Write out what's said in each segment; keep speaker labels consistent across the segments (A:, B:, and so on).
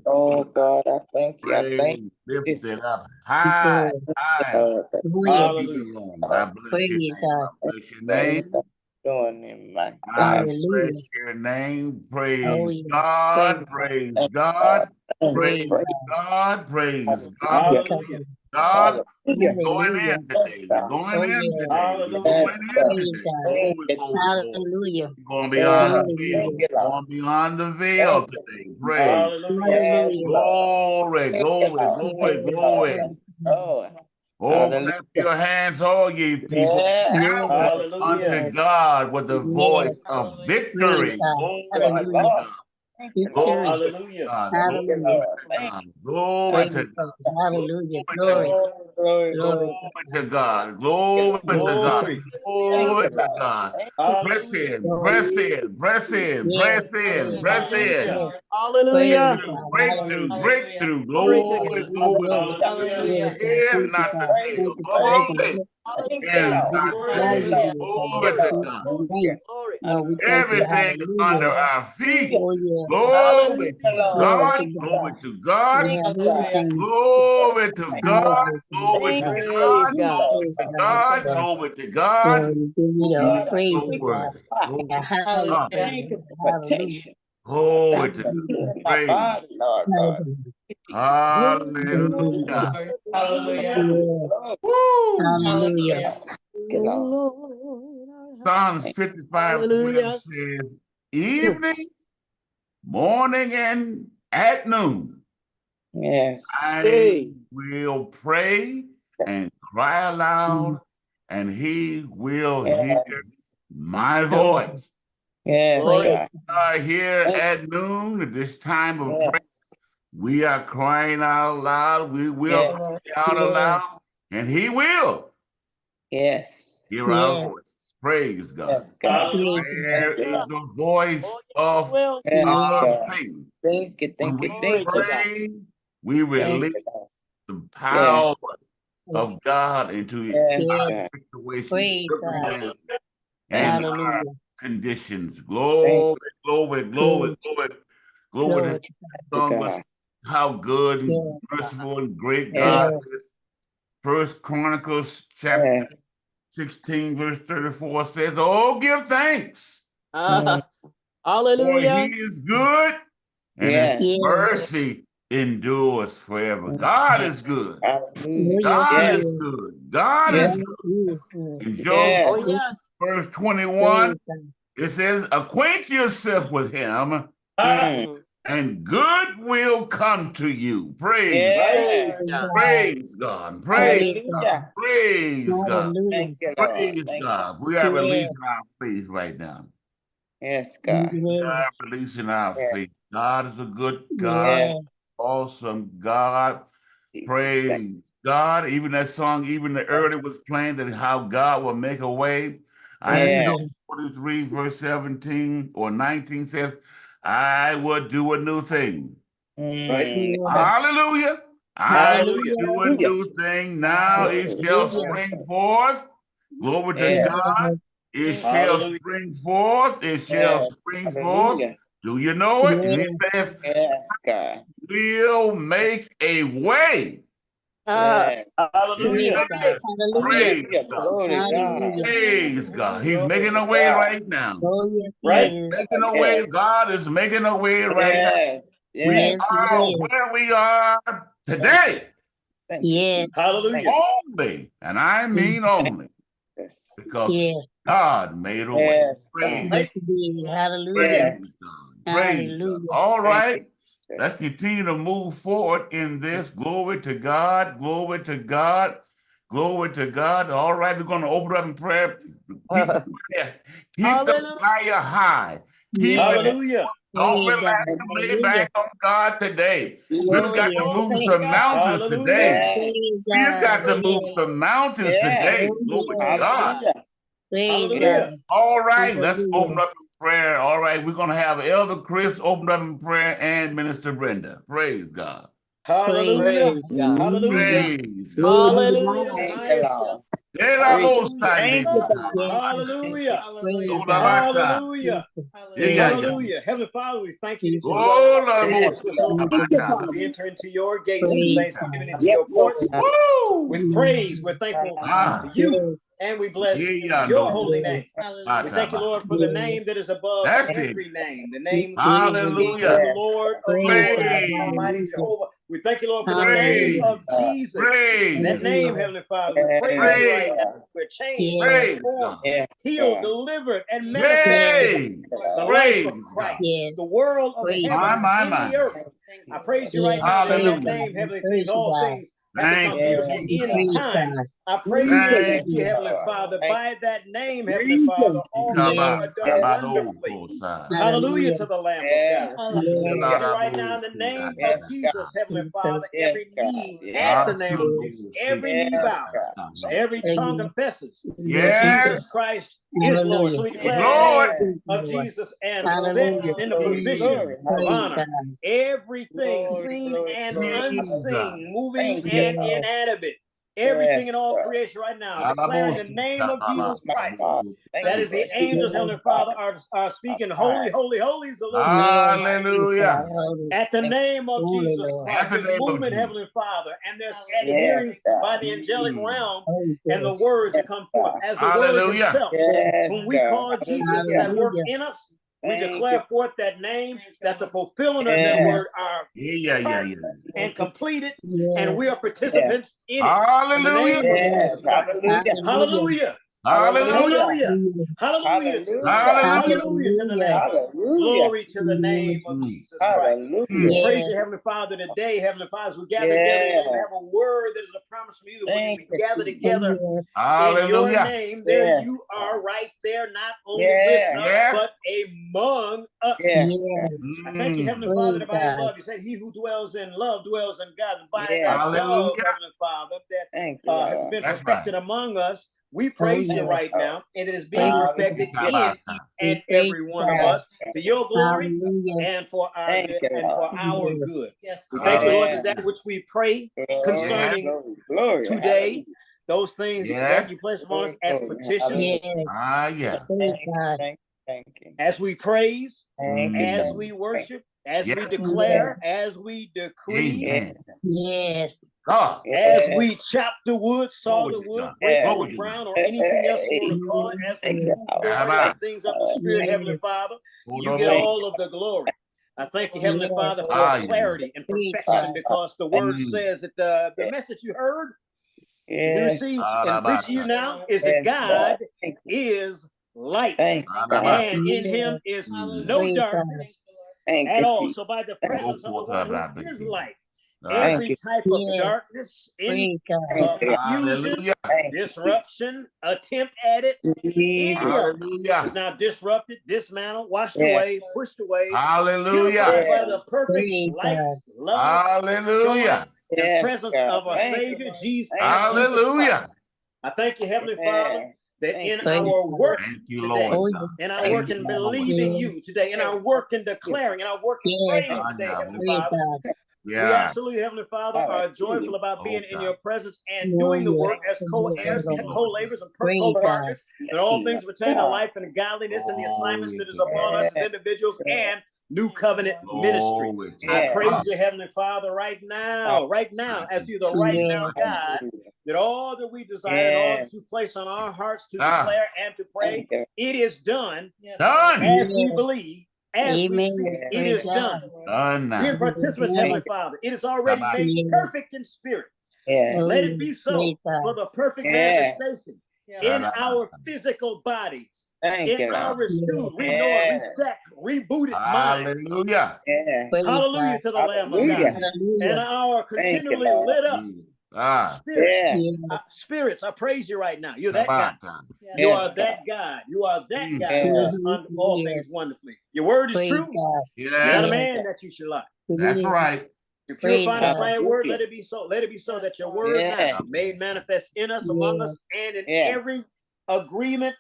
A: Oh God, I thank you. I thank
B: Praise, lift
A: this.
B: it up high, high.
C: Hallelujah.
B: I bless your name. I bless your name.
A: Doing in my
B: I
A: life.
B: bless your name. Praise
C: Praise
B: God. Praise God. Praise God. Praise God.
C: Hallelujah.
B: God, you're
A: Hallelujah.
B: going in today. You're going in today. You're
C: Hallelujah.
B: going in
A: Praise
B: today.
A: Thank
B: Glory,
A: you,
B: glory, glory.
C: Hallelujah.
B: You're going
A: Yeah,
B: beyond the
A: thank
B: veil.
A: you, Lord.
B: Going beyond the veil
A: Thank
B: today.
A: you.
B: Praise.
C: Hallelujah.
A: Yes, Lord.
B: Glory,
A: Thank you,
B: glory,
A: Lord.
B: glory,
A: Thank you, Lord.
B: glory.
A: Thank you, Lord.
B: Oh,
A: Hallelujah.
B: clap your hands, all ye people.
A: Yeah.
B: Shout
C: Hallelujah.
B: unto God with the voice of victory. Glory
A: Thank
B: to
A: you, Lord.
B: God.
A: Thank you, Lord.
B: Glory to
C: Hallelujah.
B: God.
A: Thank you,
B: Glory
A: Lord.
B: to
A: Thank
B: God.
A: you.
B: Glory to
A: Thank
B: God.
A: you.
C: Hallelujah.
B: Glory to
C: Glory.
B: God.
A: Glory, glory,
C: Glory.
A: glory.
B: Glory to God.
A: Thank
B: Glory
A: you,
B: to
A: Lord.
B: God.
C: Glory.
A: Thank
B: Glory
A: you,
B: to
A: Lord.
B: God.
A: Thank you.
B: Press
C: Hallelujah.
B: in,
C: Glory.
B: press in, press in,
C: Yes.
B: press in,
C: Yes.
B: press in.
C: Yes.
D: Hallelujah.
C: Praise
B: Breakthrough,
C: God.
B: breakthrough,
C: Hallelujah.
B: breakthrough.
D: Glory to
B: Glory,
D: God.
C: Hallelujah.
B: glory,
C: Glory.
B: glory.
D: Hallelujah.
C: Yes,
B: The
C: God.
B: head,
C: Thank you,
B: not the
C: God.
A: Praise,
B: tail.
C: Thank you for
A: praise,
C: making
B: Glory.
C: it.
A: thank you,
B: And
C: God.
D: Hallelujah.
A: Lord.
C: We
B: not
C: just
D: Glory
B: the
D: to
C: glad
B: tail.
C: in
D: God.
C: you.
A: Thank
C: God.
A: you,
B: Glory
C: We
B: to
A: Lord.
C: praise
B: God.
C: your
A: Hallelujah.
C: name.
D: Glory.
C: We thank you.
B: Everything is under
C: Hallelujah.
B: our feet.
C: Oh, yeah.
D: Hallelujah.
B: Glory to
A: Lord.
C: Glory
B: God.
C: to
A: Thank you,
C: God.
B: Glory
A: God.
B: to God.
C: We
A: Thank
C: have
A: you, God.
D: Hallelujah.
C: everything.
B: Glory to
A: Thank you,
B: God.
A: God.
C: Hallelujah.
B: Glory
A: Thank
B: to
A: you.
B: God.
D: Praise God.
B: Glory
C: Praise
B: to
C: God.
B: God.
C: God.
B: Glory to God.
C: Lord, we give you the
B: He's
A: God, I
C: praise,
B: so
A: thank you
C: God.
B: worthy.
A: for fire.
B: Glory
C: The highest
B: to God.
D: Hallelujah.
C: praise.
A: Thank you for
C: Hallelujah.
A: protection. Thank
B: Glory
A: you
B: to
A: for
B: God.
C: Hallelujah.
A: healing my
B: Praise.
A: body, Lord God.
C: Hallelujah.
B: Hallelujah.
D: Hallelujah.
C: Yeah.
A: Lord,
B: Woo!
C: Hallelujah.
D: Hallelujah.
A: thank you, Lord.
B: Psalms
A: Thank
B: 55:12
D: Hallelujah.
B: says, evening, morning, and at noon,
A: you. Yes.
B: I
D: Hey.
B: will pray and cry aloud, and he will hear
A: Yes.
B: my voice.
A: Yes,
D: Glory.
A: God.
C: Praise.
B: Here
A: Thank
B: at noon, at this time
A: you.
B: of prayer,
A: Yes.
B: we are crying out loud. We will
A: Yes.
B: cry out
C: Yeah.
B: aloud, and he will
A: Yes.
B: hear our
C: Yeah.
B: voices. Praise God.
A: Yes, God.
C: Praise.
D: Hallelujah.
A: Thank
B: There
A: you,
B: is
A: Lord.
B: the voice
D: Oh, yes, He
B: of
D: will.
A: Yes,
C: Yeah.
B: our
A: God.
B: faith.
A: Thank you,
B: When
A: thank you,
B: we
D: Glory
A: thank
D: to
A: you.
D: God.
B: pray, we
A: Thank
B: release
A: you, Lord.
B: the
A: Yes.
B: power of God into
A: Yes,
B: our
C: Yeah.
A: God.
B: situations,
C: Praise God.
B: circumstances,
A: Thank
B: and
A: you.
B: our
C: Hallelujah.
B: conditions.
A: Thank
B: Glory, glory, glory,
C: Glory,
B: glory, glory.
C: glory
B: The
C: to
A: you,
B: song
A: God.
B: was how good and
C: God.
B: merciful and great God
C: Yeah.
A: Yes.
B: is. First Chronicles chapter
A: Yes.
B: 16, verse 34 says, oh, give thanks,
A: Mm.
B: for he
D: Hallelujah.
B: is good and his
A: Yes.
C: Yeah.
B: mercy endures forever.
A: Mm.
B: God is good.
C: Oh,
A: Hallelujah.
C: yes, He
B: God
A: Yes.
B: is
C: is.
B: good. God
A: Yes.
B: is
C: God
B: good.
C: is good.
B: In Job
A: Yes.
D: Oh,
B: 4,
D: yes.
B: verse 21,
C: Praise God.
B: it says, acquaint yourself with him
A: Mm.
D: Mm.
B: and good will come to you. Praise,
D: Praise
A: Yes.
C: Praise
D: God.
C: God.
B: praise God, praise
C: Praise
B: God,
C: God.
A: Hallelujah.
B: praise God,
A: Thank
C: Hallelujah.
A: you, Lord.
B: praise
A: Thank
B: God. We are
C: Yeah.
B: releasing our faith right now.
A: Yes, God.
B: We
C: Yeah.
B: are releasing our
A: Yes.
B: faith. God is a good God,
A: Yes.
C: Yeah.
B: awesome God.
A: Jesus. Thank
B: Praise God. Even that song, even the early was playing that how God will make a way. Isaiah
A: Yes.
C: Yeah.
B: 43, verse 17 or 19 says, I will do a new thing.
A: Mm.
C: Yeah.
A: Yes.
B: Hallelujah. I will
C: Hallelujah.
B: do a
A: Hallelujah.
B: new thing. Now it shall
C: Hallelujah.
B: spring forth. Glory to
A: Yes.
B: God.
C: Yeah.
B: It
D: Mm.
B: shall
C: Hallelujah.
B: spring forth. It shall
A: Yes.
B: spring forth.
A: Hallelujah.
B: Do you know it? And
C: Yeah.
B: he says,
A: Yes, God.
B: we'll make a way.
D: Ah.
A: Yes.
C: Praise
D: Make
C: God.
D: it.
C: Hallelujah.
B: Praise
A: Hallelujah.
B: God.
A: Glory to God.
C: Hallelujah.
B: Praise God. He's
A: Glory
B: making
A: to
B: a way
A: God.
B: right now.
C: Oh, yes, He
A: Right?
B: He's
C: is.
B: making a way.
A: Yes.
B: God is making a way right now.
A: Yes.
B: We
C: Yes,
A: Yes.
C: He
B: are
C: is.
B: where we are
A: Thank you.
B: today.
A: Thank you,
C: Yes.
A: Jesus. Thank
C: Hallelujah.
B: Only, and I
C: Mm.
B: mean only,
A: us.
B: because
C: Yes.
B: God made a way.
A: Yes, God.
B: Praise,
C: Yes, He did. Hallelujah.
A: Yes.
B: praise God. Praise God.
C: Hallelujah.
B: All
A: Thank you,
B: right. Let's
A: Jesus.
B: continue to move forward in this. Glory to God. Glory to God. Glory to God. All right, we're going to open up in prayer. Keep the fire, keep the
D: Hallelujah.
B: fire high. Keep
C: Yes.
B: it.
A: Hallelujah.
B: Don't
C: Praise God.
B: relax and lay
C: Hallelujah.
B: back on God today. We've
C: Oh,
B: got to
C: yes.
D: Glory
B: move
D: to
B: some
C: Praise
D: God.
B: mountains today.
A: Yes.
B: We've
C: God.
B: got to move
C: Yes.
B: some mountains
A: Yes.
B: today.
C: Oh,
B: Glory to
C: yes.
B: God.
A: Hallelujah.
C: Praise
A: Yes.
C: God.
B: All right, let's open
C: Hallelujah.
B: up in prayer. All right, we're going to have Elder Chris open up in prayer and Minister Brenda. Praise God.
C: Praise
A: Hallelujah.
C: God.
D: Praise God.
A: Hallelujah.
B: Praise God.
C: Glory to
D: Hallelujah.
C: God.
A: Thank you,
D: Praise
A: Lord.
D: God.
B: There I go,
A: Thank
B: Sunday.
A: you,
D: Hallelujah.
B: Hallelujah.
D: Hallelujah.
B: Yeah.
D: Hallelujah. Heavenly Father, we thank you that you
B: Oh,
D: love
B: Lord,
D: us with so
A: Thank you, Father.
D: we enter into your gates with thanksgiving, into
A: Yes,
D: your courts
A: Lord.
B: Woo!
D: with praise. We're thankful
B: Ah.
D: to you, and we bless
B: Yeah,
D: your
B: no.
D: holy name. We thank you, Lord, for the name that is above
B: That's
D: every
B: it.
D: name, the name of
B: Hallelujah.
D: King and the Lord of Lords,
B: Praise.
D: Almighty Jehovah. We thank you, Lord, for the
B: Praise.
D: name of Jesus.
B: Praise.
D: That name, Heavenly Father, we praise you right now. We're changed,
B: Praise
D: transformed,
B: God.
A: Yes,
D: healed,
A: God.
D: delivered, and manifested
B: Praise.
D: the life
B: Praise
D: of
B: God.
D: Christ, the world of
C: Praise
D: heaven
B: My.
D: in the earth. I praise you right
C: Yeah,
D: now that in that
B: Hallelujah.
D: name, heavenly things, all things have become
B: Thank you,
D: beautiful
B: Jesus.
D: in time. I praise you and thank you, Heavenly Father. By that name, Heavenly Father, all things are done wonderfully. Hallelujah to the Lamb of God. I praise you right now in the name of Jesus, Heavenly Father.
A: Yes,
D: Every
A: God.
D: knee
A: Yes,
D: at the name of Jesus, every knee
A: yes,
D: bows,
A: God.
D: every tongue confesses that
B: Yes.
D: Jesus Christ is Lord. So we declare the
B: Lord.
D: name of Jesus and
C: Hallelujah.
D: set in a
A: Glory,
D: position
A: glory.
D: of
C: Praise
D: honor.
C: God.
D: Everything
A: Glory,
D: seen
A: glory,
D: and
A: glory.
D: unseen, moving
A: Thank you.
D: and
C: Yeah.
D: inanimate,
A: Yes,
D: everything in all
A: God.
D: creation right now, declaring the name of Jesus
A: My
D: Christ.
A: God. Thank
D: That
A: you
D: is
A: for
D: the angels, Heavenly Father, are speaking, holy, holy, holy is the Lord.
C: Yes.
B: Hallelujah.
D: At the name of
C: Holy
D: Jesus
C: Lord.
D: Christ,
B: At the
D: there's
B: name of
D: movement,
B: Jesus.
D: Heavenly Father, and there's
A: Yes,
D: adhering
A: God.
D: by the angelic realm
C: Holy
D: and the
C: Ghost.
D: word to come forth as the word
B: Hallelujah.
D: himself.
A: Yes,
D: When we
A: God.
D: call Jesus is
A: Hallelujah.
D: at work
C: Hallelujah.
D: in us, we
A: Thank
D: declare
A: you.
D: forth that name, that the fulfillment of that
A: Yes.
D: word are
B: Yeah.
D: and completed, and
C: Yes.
D: we are participants in it. In the
B: Hallelujah.
D: name of
A: Yes.
D: Jesus Christ.
A: Hallelujah.
D: Hallelujah.
B: Hallelujah.
D: Hallelujah. Hallelujah to the name.
B: Hallelujah.
D: Hallelujah to the name.
A: Hallelujah.
D: Glory to the name of
B: Mm.
D: Jesus Christ.
A: Hallelujah.
D: Praise
C: Yes.
D: you, Heavenly Father, today, Heavenly Father, as we gather together
A: Yeah.
D: and have a word that is a promise from you that when
A: Thank
D: we
A: you,
D: gather
A: Jesus.
D: together
C: Yes.
D: in your
B: Hallelujah.
D: name, there
A: Yes.
D: you are right there, not only
A: Yes.
D: with us,
B: Yes.
D: but among us.
A: Yeah.
C: Yes.
D: I thank you,
B: Mm.
D: Heavenly Father, that by
C: Praise
D: love, you said, he who dwells in love dwells in God. And by
A: Yeah.
D: that love,
B: Hallelujah.
D: Heavenly Father, that
A: Thank you,
D: has
A: Lord.
D: been
B: That's
D: perfected among us, we praise you
C: Lord.
D: right now, and it is being
C: Praise
D: perfected
C: God.
D: in each and
C: We praise
D: every one of
C: God.
D: us for your glory
C: Hallelujah.
D: and for our
A: Thank
D: good
A: you,
D: and for
A: Lord.
D: our
C: Yes.
D: good.
C: Yes.
D: We thank you, Lord,
A: Yeah.
D: that which we pray
A: Glory,
D: concerning
A: glory, glory.
D: today, those things
B: Yes.
D: that you place upon us as
A: Glory,
D: petitions,
C: Yes.
B: Yeah.
C: Praise God.
A: Thank you.
D: as we praise,
A: Thank you.
D: as
A: Thank
D: we
A: you.
D: worship, as we
B: Yes.
D: declare, as we decree,
B: Amen.
C: Yes.
B: God.
D: as
A: Yeah.
D: we chop the wood, saw
B: Glory
D: the
B: to
D: wood,
B: God.
D: break the
B: Glory
D: new
B: to God.
D: ground, or anything else you want to call it, as we
A: Thank you,
D: move
A: Lord.
D: forward in
B: Abba.
D: the things of the Spirit, Heavenly
C: Yes.
D: Father, you
B: Hold
D: get
B: on.
D: all of the glory. I thank you, Heavenly
C: Yes.
D: Father, for
B: Ah, yeah.
D: clarity and
C: Praise
D: perfection,
C: God.
D: because the word
B: Mm.
D: says that the message you heard, you
A: Yes.
D: received, and
B: Arabata.
D: preaching you now is that
A: Yes,
D: God
A: God. Thank you.
D: is light,
A: Thank you, God.
B: Arabata.
D: and in him
C: Yes.
D: is
B: Mm.
D: no
C: Praise God.
D: darkness
A: Thank
D: at
A: you,
D: all.
A: Jesus.
D: So by the
A: Thank
D: presence of the one who is light,
B: Ah.
A: thank
D: every
A: you.
D: type of
C: Yes.
D: darkness,
C: Praise God.
A: Thank you.
D: confusion,
B: Hallelujah.
A: Thank you,
D: disruption, attempt at it, any
A: Jesus.
D: of it
B: Hallelujah.
D: is now disrupted, dismantled, washed
A: Yes.
D: away, pushed away,
B: Hallelujah.
D: purified by
A: Yes.
D: the perfect
C: Praise
D: light,
C: God.
D: love, joy,
B: Hallelujah.
D: and
A: Yes,
D: presence
A: God.
D: of our
A: Thank
D: Savior,
A: you.
D: Jesus,
A: Thank
D: our
A: you.
D: Jesus
B: Hallelujah.
D: Christ. I thank you, Heavenly Father,
A: Yes.
D: that
A: Thank
D: in
A: you.
C: Praise
D: our
C: God.
D: work
B: Thank you,
D: today,
B: Lord
C: Oh,
B: God.
D: in our
A: Thank
D: work
B: Thank
D: in
B: you, Lord.
D: believing
C: yes.
D: you today, in our work in declaring, in our work in
C: Yes.
D: praise
B: Ah,
D: today,
B: yeah.
D: Heavenly
C: Praise
D: Father,
C: God.
D: we
B: Yeah.
D: absolutely, Heavenly Father, are
A: Hallelujah.
D: joyful about
B: Oh,
D: being in
B: God.
D: your presence and
C: Oh,
D: doing the
C: yes.
D: work as co-heirs,
B: Thank you, Lord.
D: co-laborers, and
C: Praise God.
D: co-partners in all things pertaining to life and godliness and the assignments
B: Glory
D: that is
B: to
D: upon
B: God.
D: us as individuals and new covenant ministry.
B: Glory to
D: I
A: Yes.
D: praise
B: God.
D: you, Heavenly Father, right now, as you, the right
C: Yes.
D: now God,
A: Hallelujah.
D: that all that we desire and all
A: Yes.
D: that you place on our hearts to
B: Ah,
D: declare and to pray,
A: Thank you.
D: it is done
B: done.
D: as we
C: Yes.
D: believe, as we
C: Amen.
D: speak. It
C: Praise
D: is
A: Yes.
C: God.
D: done.
B: Done
D: Being
B: now.
D: participants,
C: Amen.
D: Heavenly Father, it is already
B: Shabbat.
D: made
C: Yes.
D: perfect in spirit.
A: Yes.
D: Let
C: Oh,
D: it be
C: praise
D: so
C: God.
D: for the perfect
A: Yes.
D: manifestation in
B: Shabbat.
D: our physical bodies,
A: Thank
D: in
A: you,
D: our
A: Lord.
C: Yes.
D: renewed, renewed,
A: Yes.
D: restacked, rebooted minds.
B: Hallelujah.
A: Yes.
C: Praise
D: Hallelujah
C: God.
D: to the Lamb of God.
A: Hallelujah.
D: And
C: Hallelujah.
D: our
A: Thank you,
D: continually
A: Lord.
D: lit up
B: Ah,
D: spirit.
A: Yes.
C: Yes.
D: Spirits, I praise you right now. You're that God.
B: Shabbat.
D: You
A: Yes,
D: are
A: God.
D: that God. You are that
B: Mm.
D: God who
A: Yes.
D: does all things
C: Yes.
D: wonderfully. Your word is
C: Praise
D: true.
C: God.
D: You're not a
B: Yes,
A: Thank
D: man
A: you.
D: that you should lie.
B: that's
C: Yes.
B: right.
D: You
C: Praise
D: purify and
C: God.
D: explain word. Let
A: Hallelujah.
D: it be so. Let it be so that your word now
A: Yes.
D: made manifest in us, among
C: Yes.
D: us, and in
A: Yes.
D: every agreement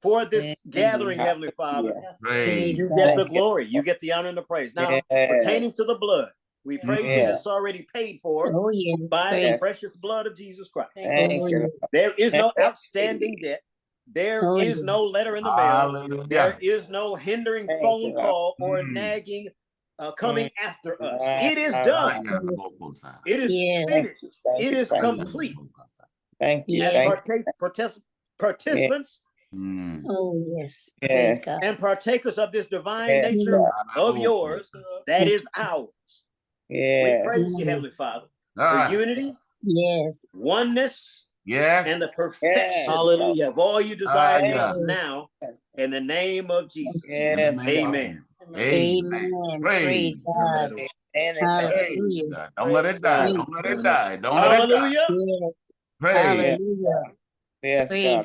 D: for this gathering, Heavenly Father.
A: Hallelujah.
B: Praise.
C: Praise
D: You get
C: God.
D: the
A: Thank you.
D: glory. You get the honor and the praise. Now,
A: Yes.
D: pertaining to the blood, We praise you.
A: Yeah.
D: That's already paid for
C: Oh, yes.
D: by the
C: Praise.
D: precious blood of Jesus Christ.
A: Thank you.
D: There is no outstanding debt. There
C: Oh,
D: is
C: yes.
D: no letter in the mail. There
B: Hallelujah.
D: is no hindering
A: Thank
D: phone
A: you,
D: call or
B: Mm.
D: nagging coming after us.
A: Wow.
D: It is done. It is
C: Yes.
D: finished.
A: Thank
D: It
A: you,
D: is
A: thank you.
D: complete.
A: Thank you.
C: Yes.
D: As
A: Thank you.
D: participants
B: Mm.
C: Oh, yes. Praise
A: Yes.
C: God.
D: and partakers of this divine
A: Yes.
D: nature of yours, that is ours. We
A: Yes.
D: praise you, Heavenly Father, for
B: Ah,
D: unity,
C: Yes.
D: oneness,
B: yes.
D: and the perfection
E: Hallelujah.
D: of all you desire for
B: yeah.
D: us now, in the name of Jesus.
A: Yes.
D: Amen.
C: Amen. Praise God.
A: And
C: Hallelujah.
B: God. Don't let it die.
C: Praise
B: Don't let it die. Don't let it die.
D: Hallelujah.
C: Yes.
B: Praise.
C: Hallelujah.
A: Yes,
C: Praise
A: God.